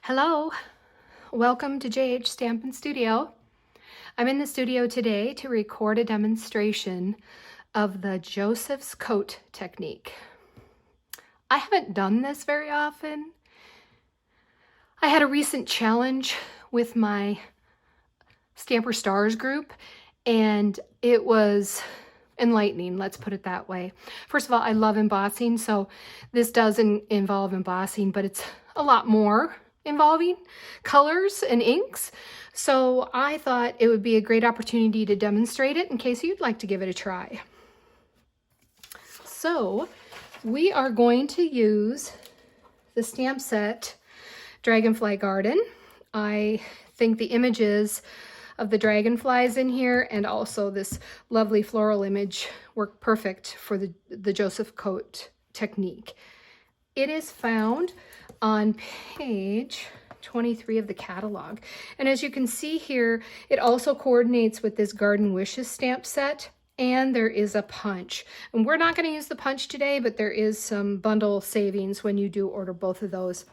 Hello, welcome to JH Stampin' Studio. I'm in the studio today to record a demonstration of the Joseph's coat technique. I haven't done this very often. I had a recent challenge with my Stamper Stars group and it was enlightening, let's put it that way. First of all, I love embossing, so this doesn't involve embossing, but it's a lot more involving colors and inks. So I thought it would be a great opportunity to demonstrate it in case you'd like to give it a try. So we are going to use the stamp set Dragonfly Garden. I think the images of the dragonflies in here and also this lovely floral image work perfect for the Joseph coat technique. It is found on page 23 of the catalog. And as you can see here, it also coordinates with this Garden Wishes stamp set, and there is a punch. And we're not going to use the punch today, but there is some bundle savings when you do order both of those.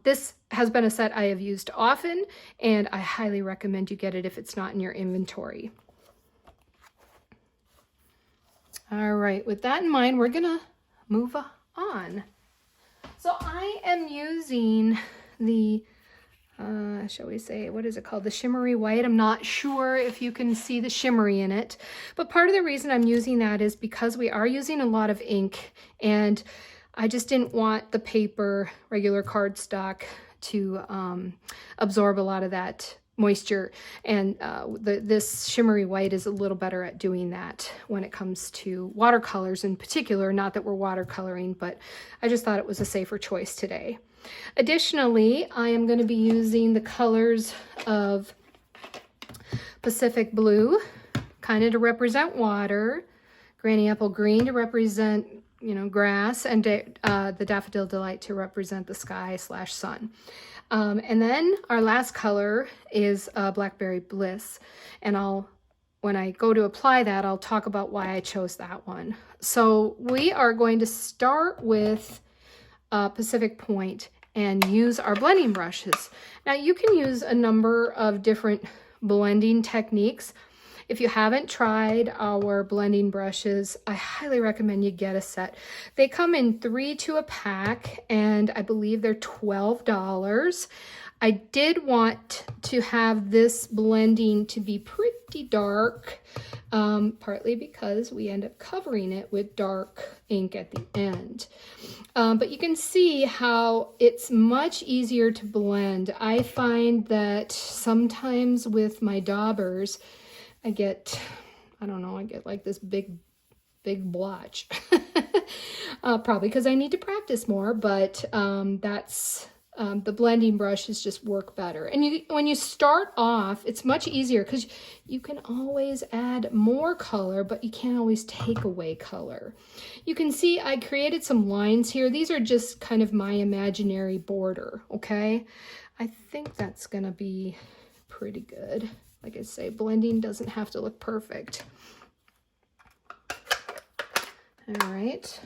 This has been a set I have used often, and I highly recommend you get it if it's not in your inventory. All right, with that in mind, we're gonna move on. So I am using the, shall we say, what is it called? The shimmery white. I'm not sure if you can see the shimmery in it, but part of the reason I'm using that is because we are using a lot of ink, and I just didn't want the paper, regular cardstock, to absorb a lot of that moisture, and this shimmery white is a little better at doing that when it comes to watercolors in particular. Not that we're watercoloring, but I just thought it was a safer choice today. Additionally, I am going to be using the colors of Pacific Blue, kind of to represent water, Granny Apple Green to represent, you know, grass, and the Daffodil Delight to represent the sky / sun. And then our last color is Blackberry Bliss. And when I go to apply that, I'll talk about why I chose that one. So we are going to start with Pacific Point and use our blending brushes. Now you can use a number of different blending techniques. If you haven't tried our blending brushes, I highly recommend you get a set. They come in 3 to a pack, and I believe they're $12. I did want to have this blending to be pretty dark, partly because we end up covering it with dark ink at the end. But you can see how it's much easier to blend. I find that sometimes with my daubers, I get like this big blotch. Probably because I need to practice more, but that's the blending brushes just work better. And when you start off, it's much easier because you can always add more color, but you can't always take away color. You can see I created some lines here. These are just kind of my imaginary border, okay? I think that's gonna be pretty good. Like I say, blending doesn't have to look perfect. All right.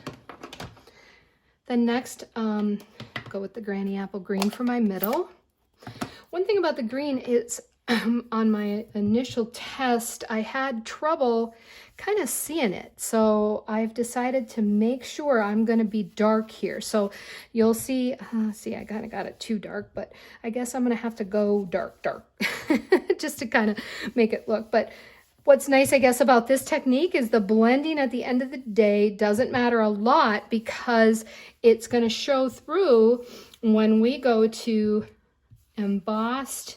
Then next, go with the Granny Apple Green for my middle. One thing about the green is on my initial test, I had trouble kind of seeing it. So I've decided to make sure I'm going to be dark here. So you'll see, I kind of got it too dark, but I guess I'm going to have to go dark just to kind of make it look. But what's nice, I guess, about this technique is the blending at the end of the day doesn't matter a lot because it's going to show through when we go to embossed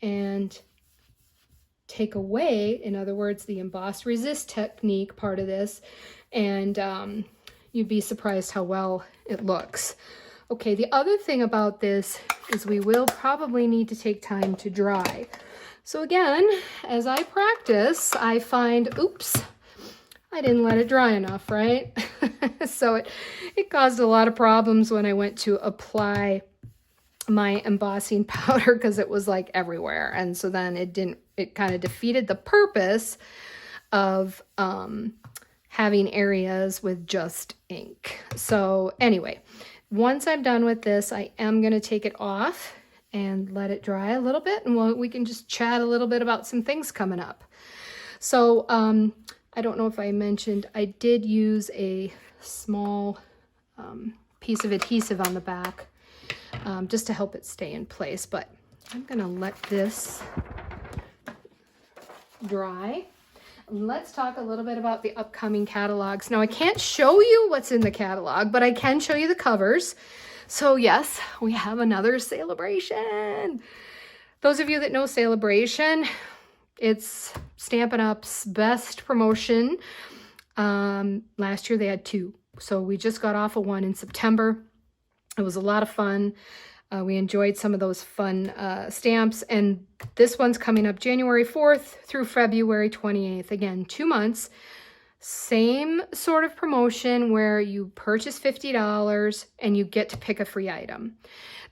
and take away, in other words, the embossed resist technique part of this, and you'd be surprised how well it looks. Okay, the other thing about this is we will probably need to take time to dry. So again, as I practice, I find, oops, I didn't let it dry enough, right? So it caused a lot of problems when I went to apply my embossing powder because it was like everywhere, and so then it kind of defeated the purpose of having areas with just ink. So anyway, once I'm done with this, I am going to take it off and let it dry a little bit, and we can just chat a little bit about some things coming up. So I don't know if I mentioned, I did use a small piece of adhesive on the back just to help it stay in place, but I'm going to let this dry. Let's talk a little bit about the upcoming catalogs. Now, I can't show you what's in the catalog, but I can show you the covers. So yes, we have another Celebration. Those of you that know Celebration, it's Stampin' Up's best promotion. Last year they had 2. So we just got off of one in September. It was a lot of fun. We enjoyed some of those fun stamps, and this one's coming up January 4th through February 28th. Again, 2 months. Same sort of promotion where you purchase $50 and you get to pick a free item.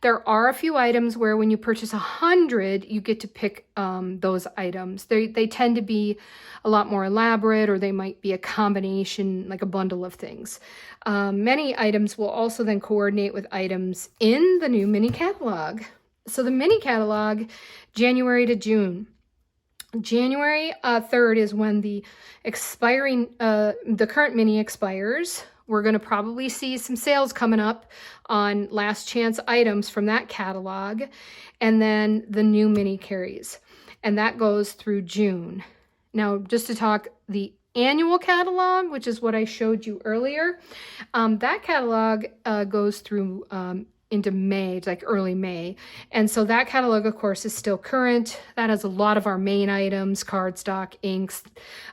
There are a few items where when you purchase 100, you get to pick those items. They tend to be a lot more elaborate, or they might be a combination, like a bundle of things. Many items will also then coordinate with items in the new mini catalog. So the mini catalog, January to June. January 3rd is when the current mini expires. We're going to probably see some sales coming up on last chance items from that catalog, and then the new mini carries, and that goes through June. Now, just to talk the annual catalog, which is what I showed you earlier, that catalog goes through into May, like early May. And so that catalog, of course, is still current. That has a lot of our main items, cardstock, inks,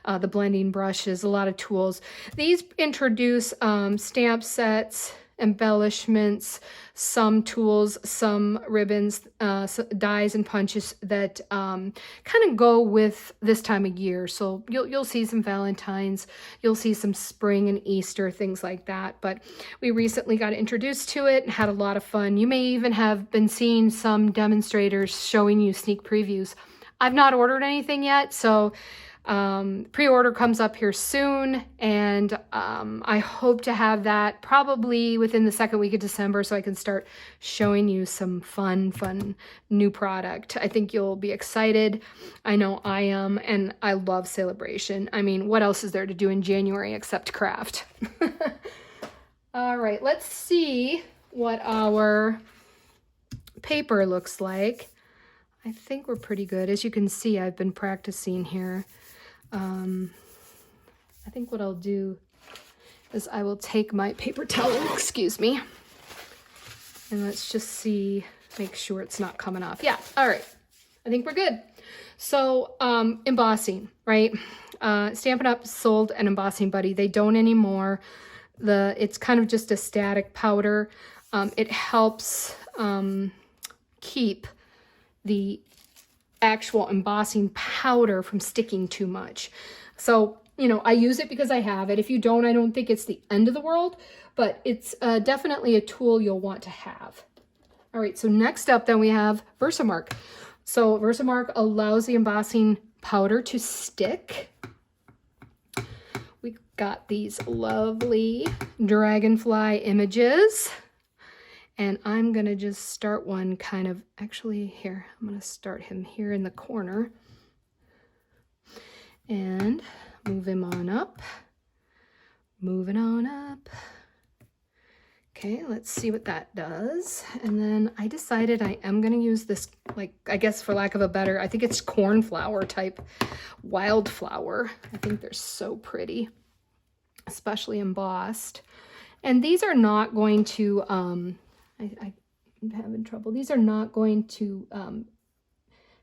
the blending brushes, a lot of tools. These introduce stamp sets, embellishments, some tools, some ribbons, dies and punches that kind of go with this time of year. So you'll see some Valentine's, you'll see some spring and Easter, things like that. But we recently got introduced to it and had a lot of fun. You may even have been seeing some demonstrators showing you sneak previews. I've not ordered anything yet, so pre-order comes up here soon, and I hope to have that probably within the second week of December, so I can start showing you some fun new product. I think you'll be excited. I know I am, and I love Celebration. I mean, what else is there to do in January except craft? All right, let's see what our paper looks like. I think we're pretty good. As you can see, I've been practicing here. I think what I'll do is I will take my paper towel, excuse me, and let's just see, make sure it's not coming off. Yeah, all right. I think we're good. So embossing, right? Stampin' Up sold an embossing buddy. They don't anymore. It's kind of just a static powder. It helps keep the actual embossing powder from sticking too much. So, you know, I use it because I have it. If you don't, I don't think it's the end of the world, but it's definitely a tool you'll want to have. All right, so next up then we have Versamark. So Versamark allows the embossing powder to stick. We got these lovely dragonfly images. And I'm going to just start one kind of, actually here, I'm going to start him here in the corner. And move him on up. Moving on up. Okay, let's see what that does. And then I decided I am going to use this, like, I guess for lack of a better, I think it's cornflower type wildflower. I think they're so pretty, especially embossed. And these are not going to, I'm having trouble. These are not going to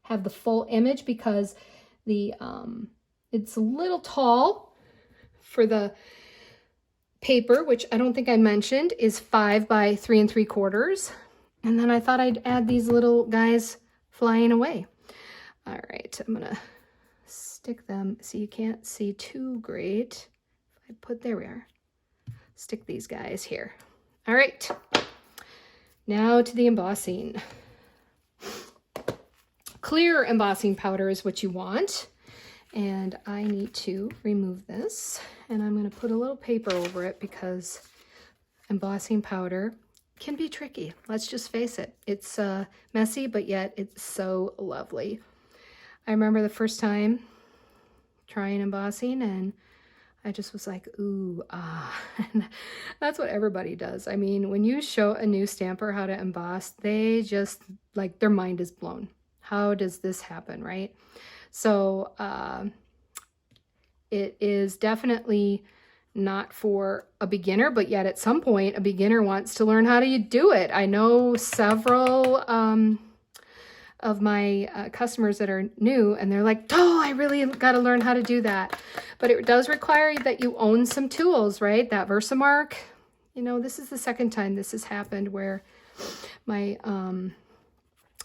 have the full image because the it's a little tall for the paper, which I don't think I mentioned is 5 by 3 3/4. And then I thought I'd add these little guys flying away. All right, I'm gonna stick them so you can't see too great. If I put, there we are. Stick these guys here. All right. Now to the embossing. Clear embossing powder is what you want. And I need to remove this. And I'm going to put a little paper over it because embossing powder can be tricky. Let's just face it. It's messy, but yet it's so lovely. I remember the first time trying embossing, and I just was like, ooh, ah. And that's what everybody does. I mean, when you show a new stamper how to emboss, they just, like, their mind is blown. How does this happen, right? So it is definitely not for a beginner, but yet at some point a beginner wants to learn how to do it. I know several of my customers that are new, and they're like, oh, I really got to learn how to do that. But it does require that you own some tools, right? That Versamark, you know, this is the second time this has happened where my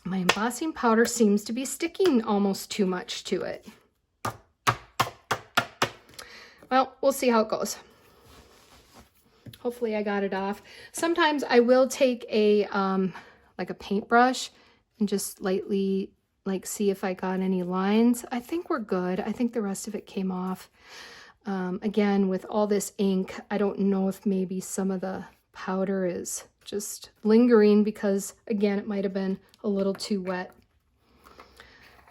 my embossing powder seems to be sticking almost too much to it. Well, we'll see how it goes. Hopefully I got it off. Sometimes I will take a like a paintbrush and just lightly like see if I got any lines. I think we're good. I think the rest of it came off. Again, with all this ink, I don't know if maybe some of the powder is just lingering because, again, it might have been a little too wet.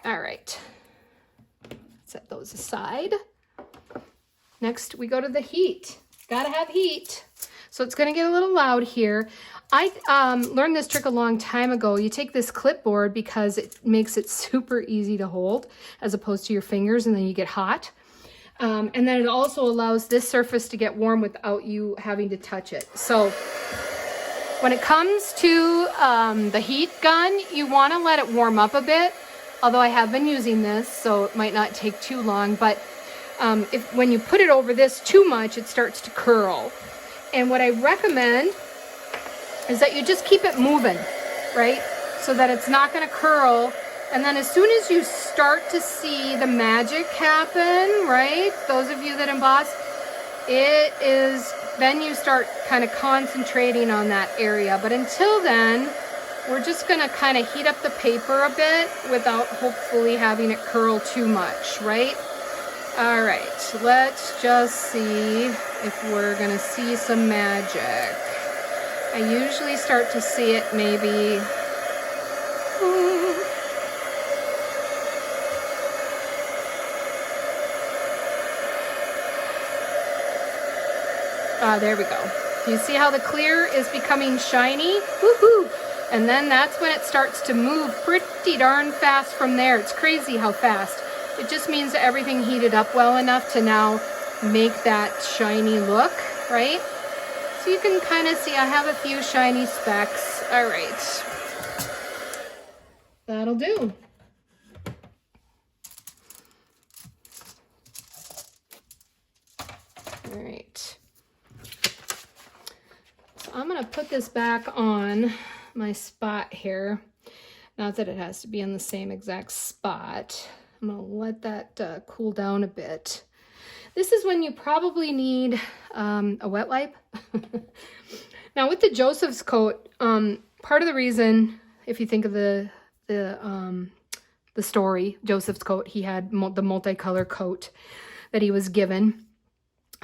All right, set those aside. Next, we go to the heat. Gotta have heat. So it's gonna get a little loud here. I learned this trick a long time ago. You take this clipboard because it makes it super easy to hold as opposed to your fingers, and then you get hot. And then it also allows this surface to get warm without you having to touch it. So when it comes to the heat gun, you wanna let it warm up a bit, although I have been using this, so it might not take too long, but when you put it over this too much, it starts to curl. And what I recommend is that you just keep it moving, right? So that it's not gonna curl. And then as soon as you start to see the magic happen, right? Those of you that emboss, then you start kind of concentrating on that area. But until then, we're just gonna kind of heat up the paper a bit without hopefully having it curl too much, right? All right, let's just see if we're gonna see some magic. I usually start to see it maybe, there we go. You see how the clear is becoming shiny? Woohoo! And then that's when it starts to move pretty darn fast from there. It's crazy how fast. It just means that everything heated up well enough to now make that shiny look, right? So you can kind of see I have a few shiny specks. All right. That'll do. All right. So I'm gonna put this back on my spot here. Not that it has to be in the same exact spot. I'm gonna let that cool down a bit. This is when you probably need a wet wipe. Now with the Joseph's coat, part of the reason, if you think of the story, Joseph's coat, he had the multicolor coat that he was given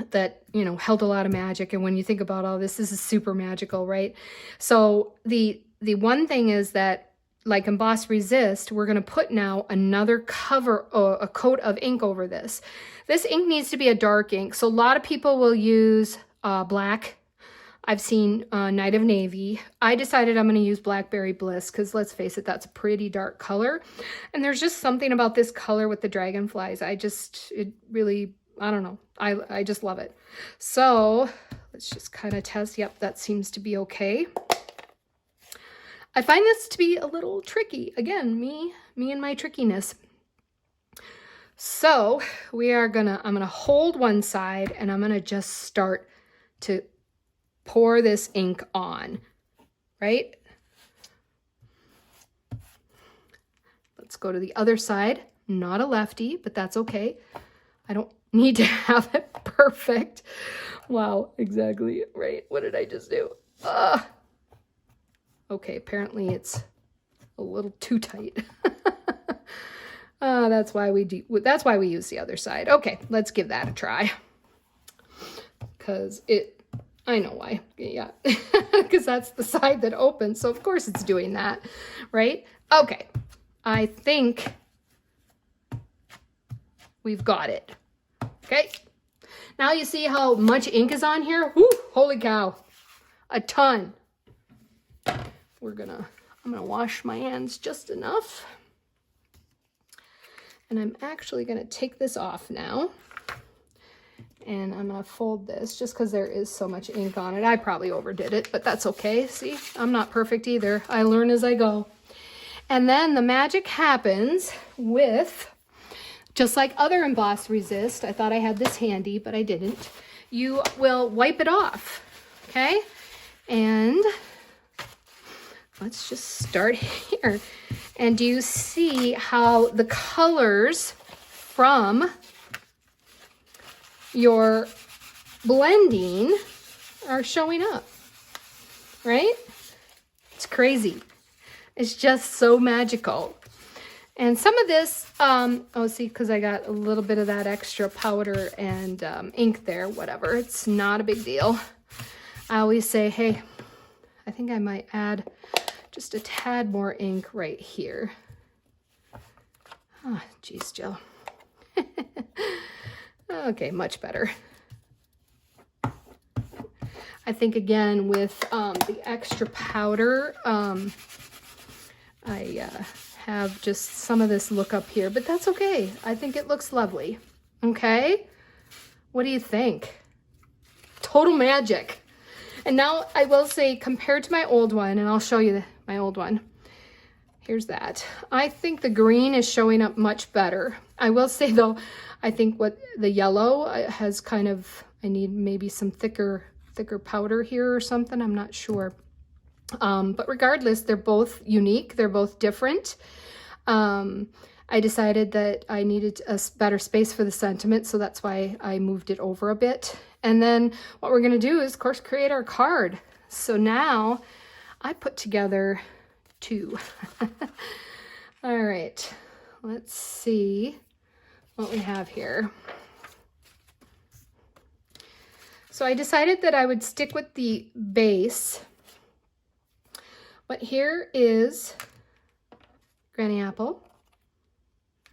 that, you know, held a lot of magic. And when you think about all this is super magical, right? So the one thing is that, like Emboss Resist, we're going to put now another cover, a coat of ink over this. This ink needs to be a dark ink. So a lot of people will use black. I've seen Night of Navy. I decided I'm going to use Blackberry Bliss because let's face it, that's a pretty dark color. And there's just something about this color with the dragonflies. I don't know. I just love it. So let's just kind of test. Yep, that seems to be okay. I find this to be a little tricky. Again, me and my trickiness. So I'm gonna hold one side and I'm gonna just start to pour this ink on, right? Let's go to the other side. Not a lefty, but that's okay. I don't need to have it perfect. Wow, exactly, right? What did I just do? Okay, apparently it's a little too tight. That's why we use the other side. Okay, let's give that a try. I know why. Yeah, because that's the side that opens. So of course it's doing that, right? Okay, I think we've got it. Okay, now you see how much ink is on here? Whew, holy cow, a ton. I'm gonna wash my hands just enough. And I'm actually gonna take this off now. And I'm gonna fold this just because there is so much ink on it. I probably overdid it, but that's okay. See, I'm not perfect either. I learn as I go. And then the magic happens with, just like other emboss resist, I thought I had this handy, but I didn't. You will wipe it off, okay? And let's just start here. And do you see how the colors from your blending are showing up, right? It's crazy. It's just so magical. And some of this, oh, see, because I got a little bit of that extra powder and ink there, whatever. It's not a big deal. I always say, hey, I think I might add just a tad more ink right here. Oh, geez, Jill. Okay, much better. I think again with the extra powder, I have just some of this look up here, but that's okay. I think it looks lovely. Okay, what do you think? Total magic. And now I will say, compared to my old one, and I'll show you my old one. Here's that. I think the green is showing up much better. I will say though, I think what the yellow has kind of, I need maybe some thicker powder here or something. I'm not sure. But regardless, they're both unique. They're both different. I decided that I needed a better space for the sentiment, so that's why I moved it over a bit. And then what we're going to do is, of course, create our card. So now I put together two. All right, let's see what we have here. So I decided that I would stick with the base, but here is Granny Apple,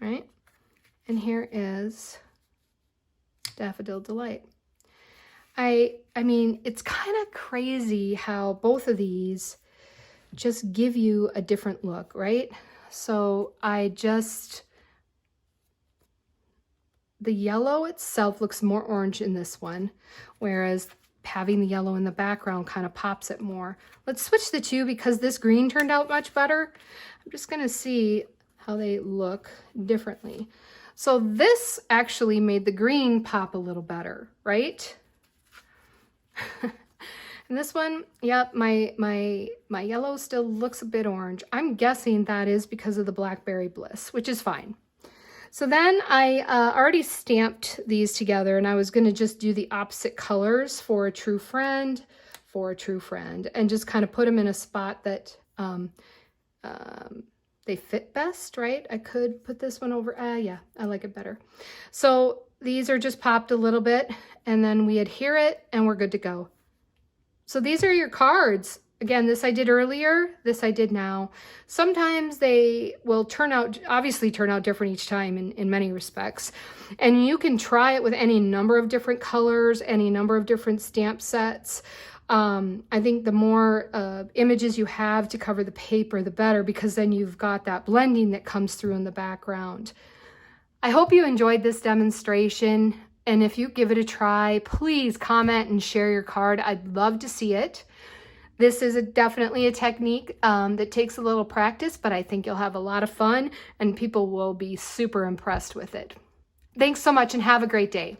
right? And here is Daffodil Delight. I mean, it's kind of crazy how both of these just give you a different look, right? So the yellow itself looks more orange in this one, whereas having the yellow in the background kind of pops it more. Let's switch the two because this green turned out much better. I'm just gonna see how they look differently. So this actually made the green pop a little better, right? And this one, yep, my yellow still looks a bit orange. I'm guessing that is because of the Blackberry Bliss, which is fine. So then I already stamped these together, and I was going to just do the opposite colors for a true friend, and just kind of put them in a spot that they fit best, right? I could put this one over, yeah, I like it better. So these are just popped a little bit, and then we adhere it, and we're good to go. So these are your cards. Again, this I did earlier, this I did now. Sometimes they will obviously turn out different each time in many respects. And you can try it with any number of different colors, any number of different stamp sets. I think the more images you have to cover the paper, the better, because then you've got that blending that comes through in the background. I hope you enjoyed this demonstration. And if you give it a try, please comment and share your card. I'd love to see it. This is definitely a technique that takes a little practice, but I think you'll have a lot of fun and people will be super impressed with it. Thanks so much and have a great day.